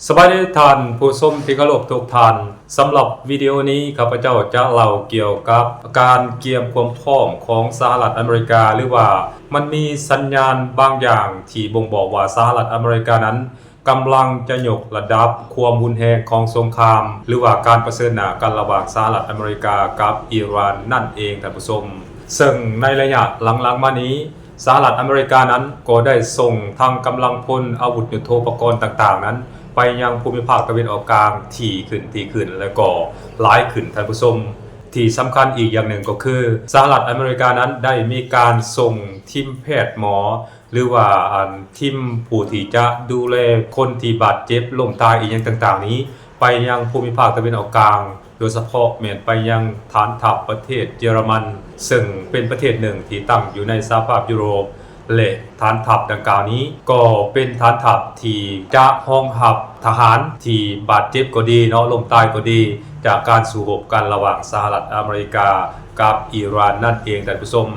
สวัสดีท่านผู้ชมที่เคารพทุกท่านสำหรับวิดีโอนี้ข้าพเจ้าจะเล่าเกี่ยวกับการเตรียมความพร้อมของสหรัฐอเมริกาหรือว่ามันมีสัญญาณบางอย่างที่บ่งบอกว่าสหรัฐอเมริกานั้นกำลังจะยกระดับความรุนแรงของสงครามหรือว่าการเผชิญหน้ากันระหว่างสหรัฐอเมริกากับอิหร่านนั่นเองท่านผู้ชมซึ่งในระยะหลังๆมานี้สหรัฐอเมริกานั้นก็ได้ส่งทางกำลังพลอาวุธยุทโธปกรณ์ต่างๆนั้นไปยังภูมิภาคตะวันออกกลางถี่ขึ้นและก็หลายขึ้นท่านผู้ชมที่สำคัญอีกอย่างหนึ่งก็คือสหรัฐอเมริกานั้นได้มีการส่งทีมแพทย์หมอหรือว่าทีมผู้ที่จะดูแลคนที่บาดเจ็บล้มตายอีกอย่างต่างๆนี้ไปยังภูมิภาคตะวันออกกลางโดยเฉพาะไปยังฐานทัพประเทศเยอรมันซึ่งเป็นประเทศหนึ่งที่ตั้งอยู่ในสหภาพยุโรปและฐานทัพดังกล่าวนี้ก็เป็นฐานทัพที่จะรองรับทหารที่บาดเจ็บก็ดีล้มตายก็ดีจากการสู้รบกันระหว่างสหรัฐอเมริกากับอิหร่านนั่นเองท่านผู้ชม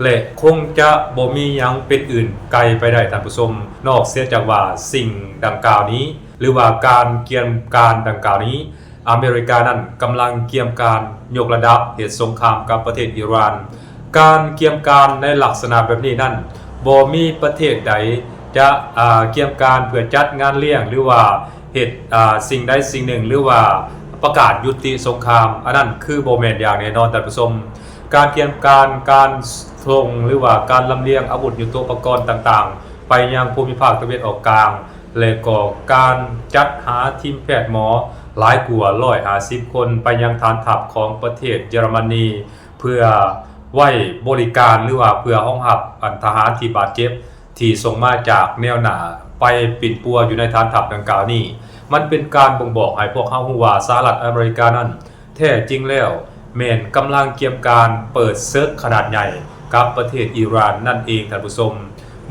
และคงจะบ่มีหยังเป็นอื่นไกลไปได้ท่านผู้ชมนอกเสียจากว่าสิ่งดังกล่าวนี้หรือว่าการเตรียมการดังกล่าวนี้อเมริกานั้นกำลังเตรียมการยกระดับเหตุสงครามกับประเทศอิหร่านการเตรียมการในลักษณะแบบนี้นั้นบ่มีประเทศใดจะเตรียมการเพื่อจัดงานเลี้ยงหรือว่าเหตุสิ่งใดสิ่งหนึ่งหรือว่าประกาศยุติสงครามอันนั้นคือบ่แม่นอย่างแน่นอนท่านผู้ชมการเตรียมการส่งหรือว่าการลำเลียงอาวุธยุทโธปกรณ์ต่างๆไปยังภูมิภาคตะวันออกกลางและก็การจัดหาทีมแพทย์หมอหลายกว่า150คนไปยังฐานทัพของประเทศเยอรมนีเพื่อไว้บริการหรือว่าเพื่อรองรับทหารที่บาดเจ็บที่ส่งมาจากแนวหน้าไปปิ่นปัวอยู่ในฐานทัพดังกล่าวนี้มันเป็นการบ่งบอกให้พวกเขารู้ว่าสหรัฐอเมริกานั้นแท้จริงแล้วแม่นกำลังเตรียมการเปิดศึกขนาดใหญ่กับประเทศอิหร่านนั่นเองท่านผู้ชม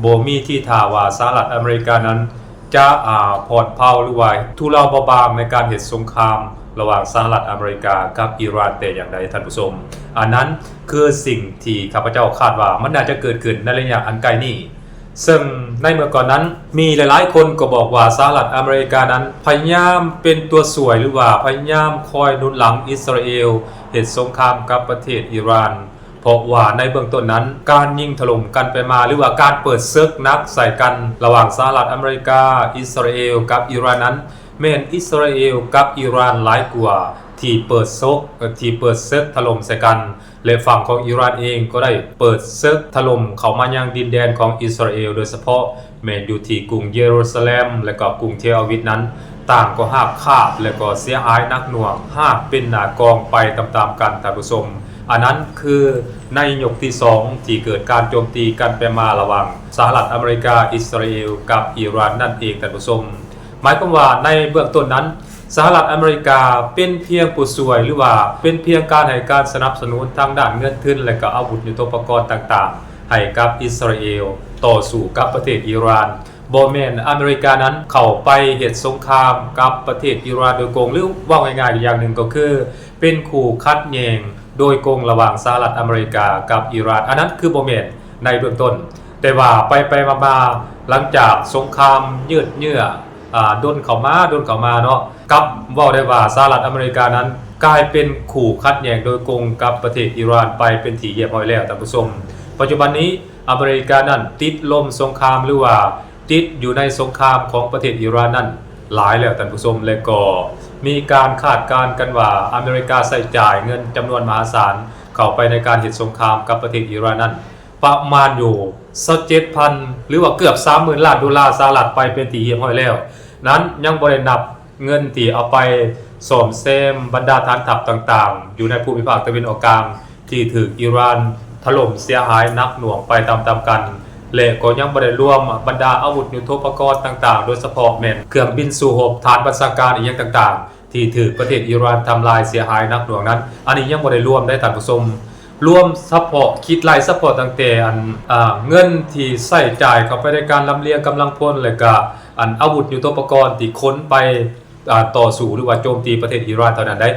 บ่มีที่ท่าว่าสหรัฐอเมริกานั้นจะผ่อนเผาหรือว่าทุเลาเบาบางในการเหตุสงครามระหว่างสหรัฐอเมริกากับอิหร่านแต่อย่างใดท่านผู้ชมอันนั้นคือสิ่งที่ข้าพเจ้าคาดว่ามันน่าจะเกิดขึ้นในระยะอันไกลนี้ซึ่งในเมื่อก่อนนั้นมีหลายๆคนก็บอกว่าสหรัฐอเมริกานั้นพยายามเป็นตัวสวยหรือว่าพยายามคอยหนุนหลังอิสราเอลเหตุสงครามกับประเทศอิหร่านเพราะว่าในเบื้องต้นนั้นการยิงถล่มกันไปมาหรือว่าการเปิดศึกนักใส่กันระหว่างสหรัฐอเมริกาอิสราเอลกับอิหร่านนั้นแม้นอิสราเอลกับอิหร่านหลายกว่าที่เปิดศึกถล่มใส่กันและฝั่งของอิหร่านเองก็ได้เปิดศึกถล่มเข้ามายังดินแดนของอิสราเอลโดยเฉพาะแม้นอยู่ที่กรุงเยรูซาเล็มและก็กรุงเทลอาวิฟนั้นต่างก็หากคาบและก็เสียหายนักหน่วงหากเป็นหน้ากองไปตามๆกันท่านผู้ชมอันนั้นคือในยกที่2ที่เกิดการโจมตีกันไปมาระหว่างสหรัฐอเมริกาอิสราเอลกับอิหร่านนั่นเองท่านผู้ชมหมายความว่าในเบื้องต้นนั้นสหรัฐอเมริกาเป็นเพียงผู้ช่วยหรือว่าเป็นเพียงการให้การสนับสนุนทางด้านเงินทุนและก็อาวุธยุทโธปกรณ์ต่างๆให้กับอิสราเอลต่อสู้กับประเทศอิหร่านบ่แม่นอเมริกานั้นเข้าไปเหตุสงครามกับประเทศอิหร่านโดยตรงหรือว่าง่ายๆอีกอย่างหนึ่งก็คือเป็นคู่ขัดแย้งโดยกงระหว่างสหรัฐอเมริกากับอิหร่านอันนั้นคือบ่แม่นในเบื้องต้นแต่ว่าไปมาหลังจากสงครามยืดเยื้อดนเข้ามาเนาะกับเว้าได้ว่าสหรัฐอเมริกานั้นกลายเป็นคู่ขัดแย้งโดยกงกับประเทศอิหร่านไปเป็นที่เรียบร้อยแล้วท่านผู้ชมปัจจุบันนี้อเมริกานั้นติดลมสงครามหรือว่าติดอยู่ในสงครามของประเทศอิหร่านนั้นหลายแล้วท่านผู้ชมและก็มีการคาดการณ์กันว่าอเมริกาใช้จ่ายเงินจำนวนมหาศาลเข้าไปในการเหตุสงครามกับประเทศอิหร่านนั้นประมาณอยู่ 27,000 หรือว่าเกือบ 30,000 ล้านดอลลาร์สหรัฐไปเป็นที่เรียบร้อยแล้วนั้นยังบ่ได้นับเงินที่เอาไปซ่อมแซมบรรดาฐานทัพต่างๆอยู่ในภูมิภาคตะวันออกกลางที่ถูกอิหร่านถล่มเสียหายหนักหน่วงไปตามๆกันและก็ยังบ่ได้รวมบรรดาอาวุธยุทโธปกรณ์ต่างๆโดยเฉพาะแม่นเครื่องบินสู้รบฐานบัญชาการอีกอย่างต่างๆที่ถูกประเทศอิหร่านทำลายเสียหายหนักหน่วงนั้นอันนี้ยังบ่ได้รวมได้ท่านผู้ชมรวมซัพพอร์ตคิดรายซัพพอร์ตตั้งแต่เงินที่ใช้จ่ายเข้าไปในการลำเลียงกำลังพลและก็อาวุธยุทโธปกรณ์ที่ขนไปต่อสู้หรือว่าโจมตีประเทศอิหร่านเท่านั้นได้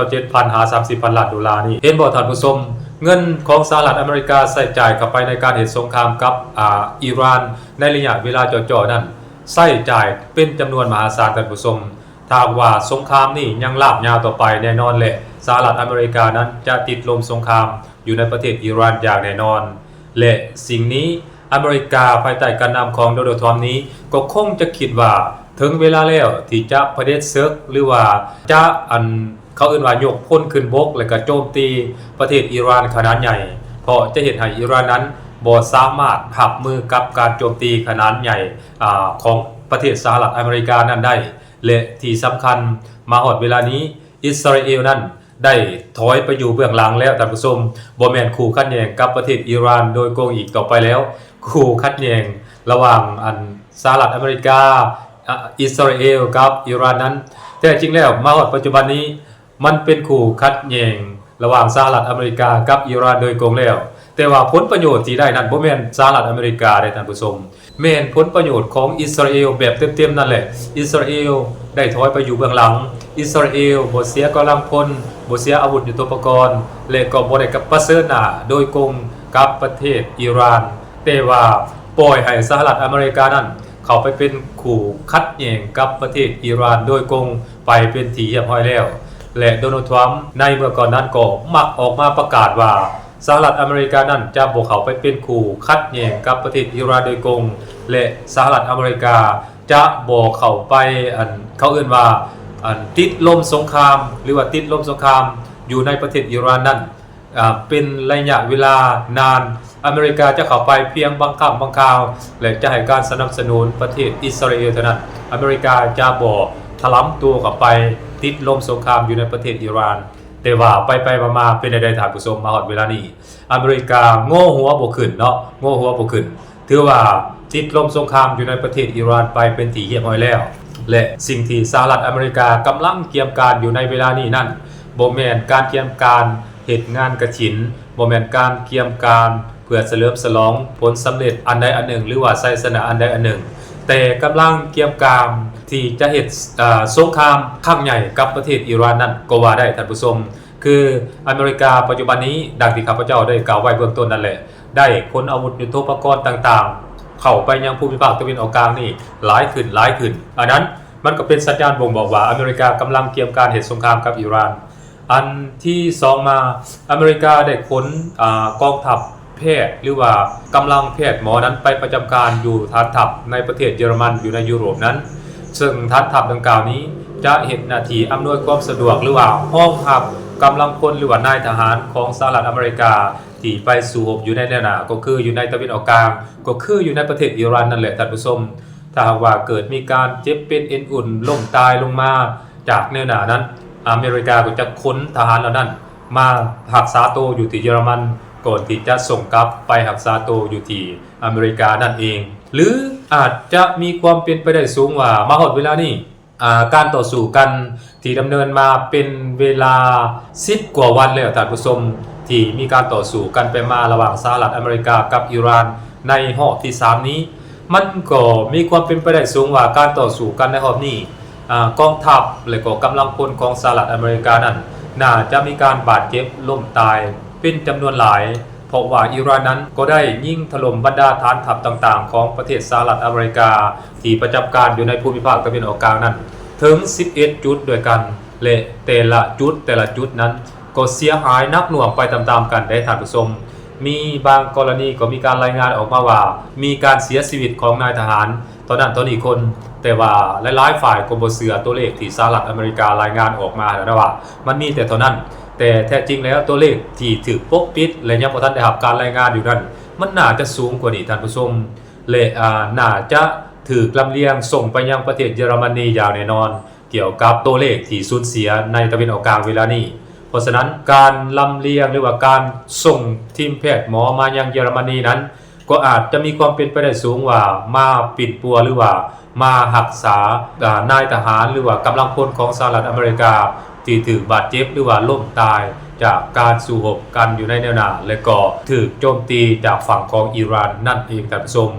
27,000 หา 30,000 ล้านดอลลาร์นี่เห็นบ่ท่านผู้ชมเงินของสหรัฐอเมริกาใช้จ่ายเข้าไปในการเหตุสงครามกับอิหร่านในระยะเวลาจ่อๆนั้นใช้จ่ายเป็นจำนวนมหาศาลท่านผู้ชม ถ้าว่าสงครามนี่ยังลากยาวต่อไปแน่นอนแหละสหรัฐอเมริกานั้นจะติดลมสงครามอยู่ในประเทศอิหร่านอย่างแน่นอนและสิ่งนี้อเมริกาภายใต้การนำของโดนัลด์ทรัมป์นี้ก็คงจะคิดว่าถึงเวลาแล้วที่จะเผด็จศึกหรือว่าจะเขาเอ่นว่ายกพลขึ้นบกและก็โจมตีประเทศอิหร่านขนาดใหญ่เพราะจะเห็นให้อิหร่านนั้นบ่สามารถรับมือกับการโจมตีขนาดใหญ่ของประเทศสหรัฐอเมริกานั้นได้และที่สำคัญมาฮอดเวลานี้อิสราเอลนั้นได้ถอยไปอยู่เบื้องหลังแล้วท่านผู้ชมบ่แม่นคู่ขัดแย้งกับประเทศอิหร่านโดยโกงอีกต่อไปแล้วคู่ขัดแย้งระหว่างสหรัฐอเมริกาอิสราเอลกับอิหร่านนั้นแต่จริงแล้วมาฮอดปัจจุบันนี้มันเป็นคู่ขัดแย้งระหว่างสหรัฐอเมริกากับอิหร่านโดยโกงแล้วแต่ว่าผลประโยชน์ที่ได้นั้นบ่แม่นสหรัฐอเมริกาได้ท่านผู้ชมแม่นผลประโยชน์ของอิสราเอลแบบเต็มๆนั่นแหละอิสราเอลได้ถอยไปอยู่เบื้องหลังอิสราเอลบ่เสียกำลังพลบ่เสียอาวุธยุทโธปกรณ์และก็บ่ได้กับประเสริฐหน้าโดยกงกับประเทศอิหร่านแต่ว่าปล่อยให้สหรัฐอเมริกานั้นเข้าไปเป็นคู่ขัดแย้งกับประเทศอิหร่านโดยกงไปเป็นที่เรียบร้อยแล้วและโดนัลด์ทรัมป์ในเมื่อก่อนนั้นก็มักออกมาประกาศว่าสหรัฐอเมริกานั้นจะบ่เข้าไปเป็นคู่ขัดแย้งกับประเทศอิหร่านโดยกงและสหรัฐอเมริกาจะบ่เข้าไปเขาเอ่นว่าติดลมสงครามหรือว่าติดลมสงครามอยู่ในประเทศอิหร่านนั้นเป็นระยะเวลานานอเมริกาจะเข้าไปเพียงบางครั้งบางคราวและจะให้การสนับสนุนประเทศอิสราเอลเท่านั้นอเมริกาจะบ่ถลำตัวเข้าไปติดลมสงครามอยู่ในประเทศอิหร่านแต่ว่าไปมาเป็นใดๆท่านผู้ชมมาฮอดเวลานี้อเมริกาโง่หัวบ่ขึ้นเนาะโง่หัวบ่ขึ้นถือว่าติดลมสงครามอยู่ในประเทศอิหร่านไปเป็นที่เรียบร้อยแล้วและสิ่งที่สหรัฐอเมริกากำลังเตรียมการอยู่ในเวลานี้นั่นบ่แม่นการเตรียมการเฮ็ดงานกฐินบ่แม่นการเตรียมการเพื่อเฉลิมฉลองผลสำเร็จอันใดอันหนึ่งหรือว่าชัยชนะอันใดอันหนึ่งแต่กำลังเตรียมการที่จะเฮ็ดสงครามครั้งใหญ่กับประเทศอิหร่านนั่นก็ว่าได้ท่านผู้ชมคืออเมริกาปัจจุบันนี้ดังที่ข้าพเจ้าได้กล่าวไว้เบื้องต้นนั่นแหละได้ขนอาวุธยุทโธปกรณ์ต่างๆเข้าไปยังภูมิภาคตะวันออกกลางนี่หลายขึ้นอันนั้นมันก็เป็นสัญญาณบ่งบอกว่าอเมริกากำลังเตรียมการเฮ็ดสงครามกับอิหร่านอันที่2มาอเมริกาได้ขนกองทัพแพทย์หรือว่ากำลังแพทย์หมอนั้นไปประจำการอยู่ฐานทัพในประเทศเยอรมันอยู่ในยุโรปนั้นซึ่งฐานทัพดังกล่าวนี้จะเฮ็ดหน้าที่อำนวยความสะดวกหรือว่าห้องรับกำลังพลหรือว่านายทหารของสหรัฐอเมริกาที่ไปสู่รบอยู่ในแนวหน้าก็คืออยู่ในตะวันออกกลางก็คืออยู่ในประเทศอิหร่านนั่นแหละท่านผู้ชมถ้าหากว่าเกิดมีการเจ็บเป็นเอ็นอุ่นล้มตายลงมาจากแนวหน้านั้นอเมริกาก็จะขนทหารเหล่านั้นมารักษาตัวอยู่ที่เยอรมันก่อนที่จะส่งกลับไปรักษาตัวอยู่ที่อเมริกานั่นเองหรืออาจจะมีความเป็นไปได้สูงว่ามาฮอดเวลานี้การต่อสู้กันที่ดำเนินมาเป็นเวลา10กว่าวันแล้วท่านผู้ชมที่มีการต่อสู้กันไปมาระหว่างสหรัฐอเมริกากับอิหร่านในรอบที่3นี้มันก็มีความเป็นไปได้สูงว่าการต่อสู้กันในรอบนี้กองทัพและก็กำลังพลของสหรัฐอเมริกานั้นน่าจะมีการบาดเจ็บล้มตายเป็นจำนวนหลายเพราะว่าอิหร่านนั้นก็ได้ยิงถล่มบรรดาฐานทัพต่างๆของประเทศสหรัฐอเมริกาที่ประจำการอยู่ในภูมิภาคตะวันออกกลางนั้นถึง11จุดด้วยกันและแต่ละจุดนั้นก็เสียหายนักหน่วงไปตามๆกันได้ท่านผู้ชมมีบางกรณีก็มีการรายงานออกมาว่ามีการเสียชีวิตของนายทหารตอนนั้นตอนนี้คนแต่ว่าหลายๆฝ่ายก็บ่เชื่อตัวเลขที่สหรัฐอเมริการายงานออกมานะว่ามันมีแต่เท่านั้นแต่แท้จริงแล้วตัวเลขที่ถูกปกปิดและยังบ่ทันได้รับการรายงานอยู่นั้นมันน่าจะสูงกว่านี้ท่านผู้ชมและน่าจะถูกลำเลียงส่งไปยังประเทศเยอรมนีอย่างแน่นอนเกี่ยวกับตัวเลขที่สูญเสียในตะวันออกกลางเวลานี้เพราะฉะนั้นการลำเลียงหรือว่าการส่งทีมแพทย์หมอมายังเยอรมนีนั้นก็อาจจะมีความเป็นไปได้สูงว่ามาปิดปัวหรือว่ามารักษานายทหารหรือว่ากำลังพลของสหรัฐอเมริกาที่ถูกบาดเจ็บหรือว่าล้มตายจากการสู้รบกันอยู่ในแนวหน้าและก็ถูกโจมตีจากฝั่งของอิหร่านนั่นเองท่านผู้ชม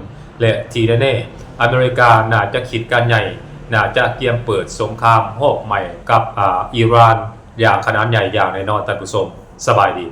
และที่แน่ๆอเมริกาน่าจะคิดการใหญ่น่าจะเตรียมเปิดสงครามรอบใหม่กับอิหร่านอย่างขนาดใหญ่อย่างแน่นอนท่านผู้ชมสบายดี